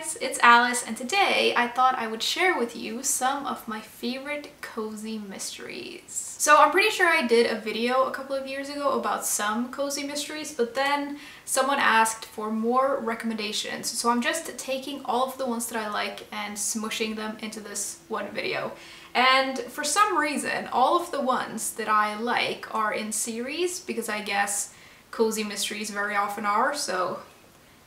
guys, it's Alice, and today I thought I would share with you some of my favorite cozy mysteries. So I'm pretty sure I did a video a couple of years ago about some cozy mysteries, but then someone asked for more recommendations. So I'm just taking all of the ones that I like and smushing them into this one video. And for some reason, all of the ones that I like are in series, because I guess cozy mysteries very often are, so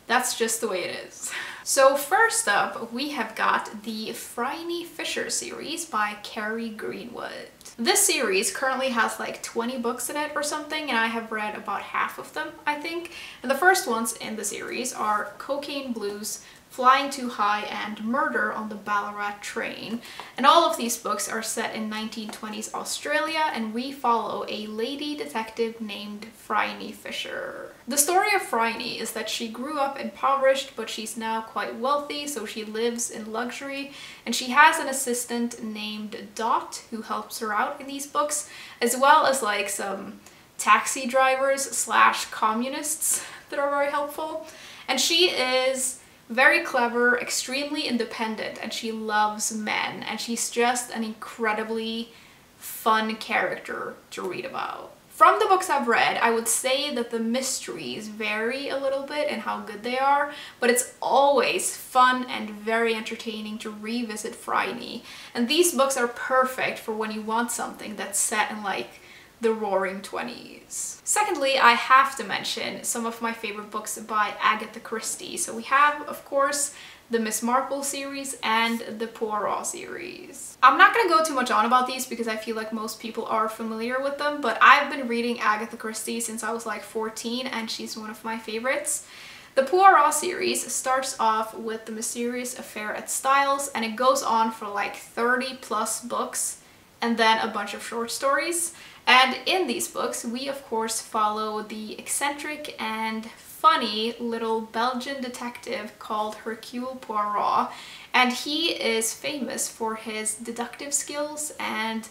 that's just the way it is. So first up, we have got the Phryne Fisher series by Kerry Greenwood. This series currently has like 20 books in it or something, and I have read about half of them, I think. And the first ones in the series are Cocaine Blues, Flying Too High, and Murder on the Ballarat Train. And all of these books are set in 1920s Australia, and we follow a lady detective named Phryne Fisher. The story of Phryne is that she grew up impoverished, but she's now quite wealthy, so she lives in luxury, and she has an assistant named Dot who helps her out in these books, as well as like some taxi drivers slash communists that are very helpful. And she is very clever, extremely independent, and she loves men, and she's just an incredibly fun character to read about. From the books I've read, I would say that the mysteries vary a little bit in how good they are, but it's always fun and very entertaining to revisit Phryne. And these books are perfect for when you want something that's set in like the Roaring 20s. Secondly, I have to mention some of my favorite books by Agatha Christie. So we have, of course, the Miss Marple series and the Poirot series. I'm not gonna go too much on about these because I feel like most people are familiar with them, but I've been reading Agatha Christie since I was like 14, and she's one of my favorites. The Poirot series starts off with The Mysterious Affair at Styles, and it goes on for like 30 plus books and then a bunch of short stories. And in these books, we of course follow the eccentric and funny little Belgian detective called Hercule Poirot, and he is famous for his deductive skills and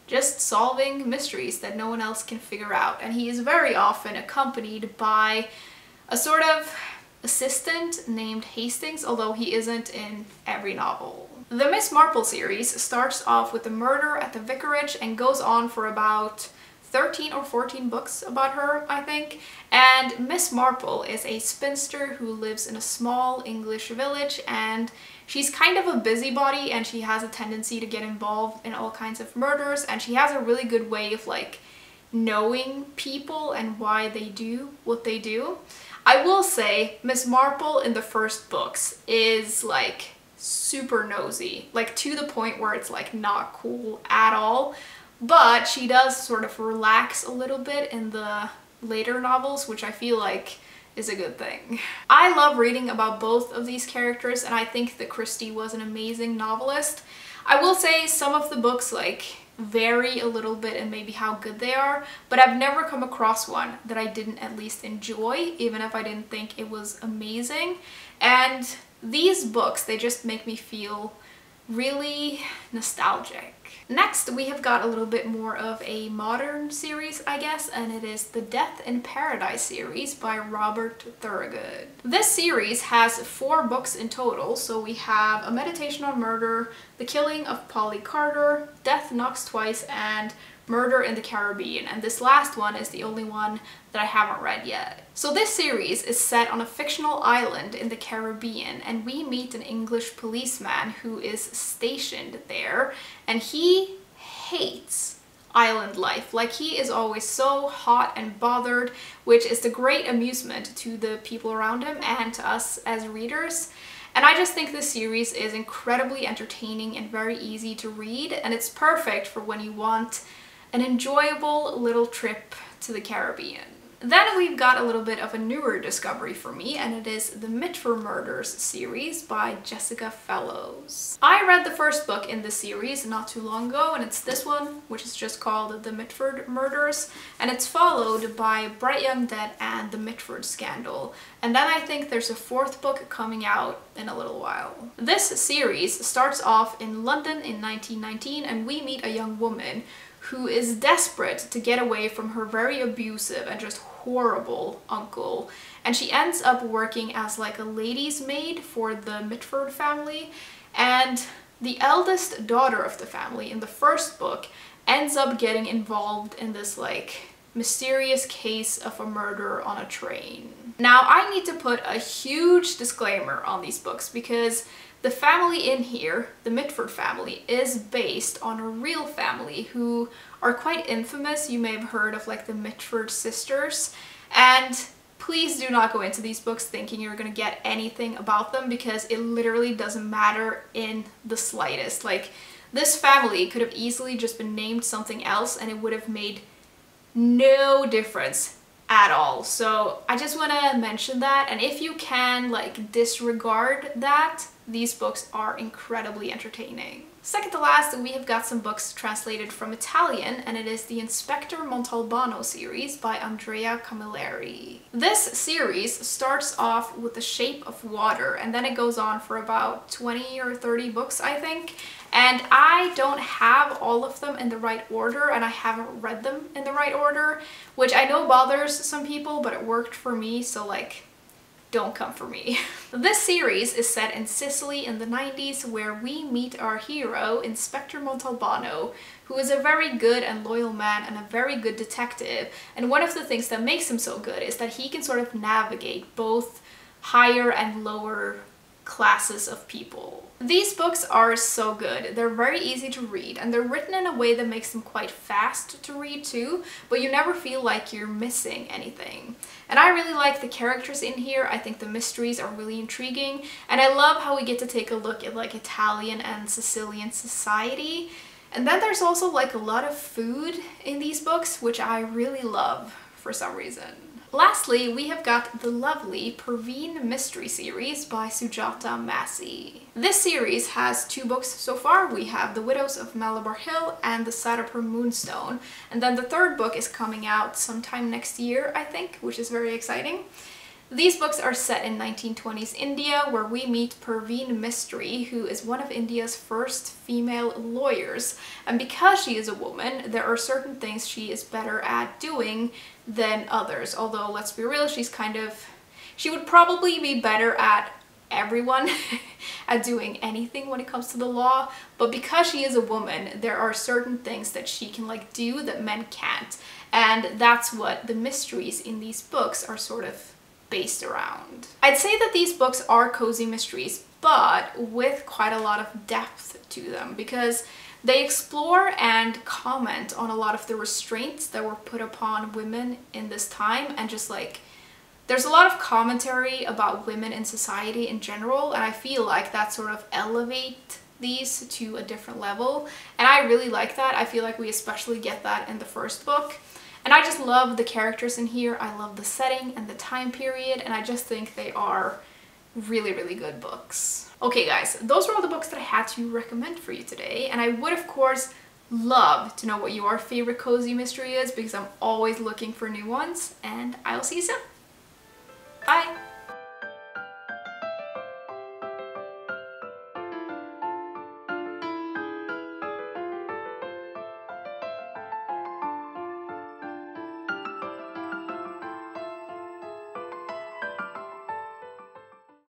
just solving mysteries that no one else can figure out. And he is very often accompanied by a sort of assistant named Hastings, although he isn't in every novel. The Miss Marple series starts off with a murder at the vicarage and goes on for about 13 or 14 books about her, I think. And Miss Marple is a spinster who lives in a small English village, and she's kind of a busybody, and she has a tendency to get involved in all kinds of murders, and she has a really good way of like knowing people and why they do what they do. I will say Miss Marple in the first books is like super nosy, like to the point where it's like not cool at all, but she does sort of relax a little bit in the later novels, which I feel like is a good thing. I love reading about both of these characters, and I think that Christie was an amazing novelist. I will say some of the books like vary a little bit in maybe how good they are, but I've never come across one that I didn't at least enjoy, even if I didn't think it was amazing. And these books, they just make me feel really nostalgic. Next, we have got a little bit more of a modern series, I guess, and it is the Death in Paradise series by Robert Thorogood. This series has 4 books in total, so we have A Meditation on Murder, The Killing of Polly Carter, Death Knocks Twice, and Murder in the Caribbean, and this last one is the only one that I haven't read yet. So this series is set on a fictional island in the Caribbean, and we meet an English policeman who is stationed there, and he hates island life. Like, he is always so hot and bothered, which is the great amusement to the people around him and to us as readers. And I just think this series is incredibly entertaining and very easy to read, and it's perfect for when you want an enjoyable little trip to the Caribbean. Then we've got a little bit of a newer discovery for me, and it is the Mitford Murders series by Jessica Fellowes. I read the first book in the series not too long ago, and it's this one, which is just called The Mitford Murders, and it's followed by Bright Young Dead and The Mitford Scandal. And then I think there's a 4th book coming out in a little while. This series starts off in London in 1919, and we meet a young woman who is desperate to get away from her very abusive and just horrible uncle, and she ends up working as like a lady's maid for the Mitford family. And the eldest daughter of the family in the first book ends up getting involved in this like mysterious case of a murder on a train. Now, I need to put a huge disclaimer on these books because the family in here, the Mitford family, is based on a real family who are quite infamous. You may have heard of like the Mitford sisters, and please do not go into these books thinking you're gonna get anything about them because it literally doesn't matter in the slightest. Like, this family could have easily just been named something else and it would have made no difference at all. So I just want to mention that, and if you can like disregard that, these books are incredibly entertaining. Second to last, we have got some books translated from Italian, and it is the Inspector Montalbano series by Andrea Camilleri. This series starts off with The Shape of Water, and then it goes on for about 20 or 30 books, I think. And I don't have all of them in the right order, and I haven't read them in the right order, which I know bothers some people, but it worked for me, so like, don't come for me. This series is set in Sicily in the 90s, where we meet our hero, Inspector Montalbano, who is a very good and loyal man and a very good detective. And one of the things that makes him so good is that he can sort of navigate both higher and lower classes of people. These books are so good. They're very easy to read, and they're written in a way that makes them quite fast to read too, but you never feel like you're missing anything. And I really like the characters in here. I think the mysteries are really intriguing, and I love how we get to take a look at like Italian and Sicilian society. And then there's also like a lot of food in these books, which I really love for some reason. Lastly, we have got the lovely Perveen Mystery series by Sujata Massey. This series has 2 books so far. We have The Widows of Malabar Hill and The Satapur Moonstone, and then the 3rd book is coming out sometime next year, I think, which is very exciting. These books are set in 1920s India, where we meet Perveen Mystery, who is one of India's first female lawyers. And because she is a woman, there are certain things she is better at doing than others. Although, let's be real, she would probably be better at everyone at doing anything when it comes to the law. But because she is a woman, there are certain things that she can like do that men can't. And that's what the mysteries in these books are sort of based around. I'd say that these books are cozy mysteries, but with quite a lot of depth to them, because they explore and comment on a lot of the restraints that were put upon women in this time, and just like, there's a lot of commentary about women in society in general, and I feel like that sort of elevates these to a different level, and I really like that. I feel like we especially get that in the first book. And I just love the characters in here. I love the setting and the time period, and I just think they are really, really good books. Okay guys, those were all the books that I had to recommend for you today, and I would of course love to know what your favorite cozy mystery is, because I'm always looking for new ones, and I'll see you soon. Bye!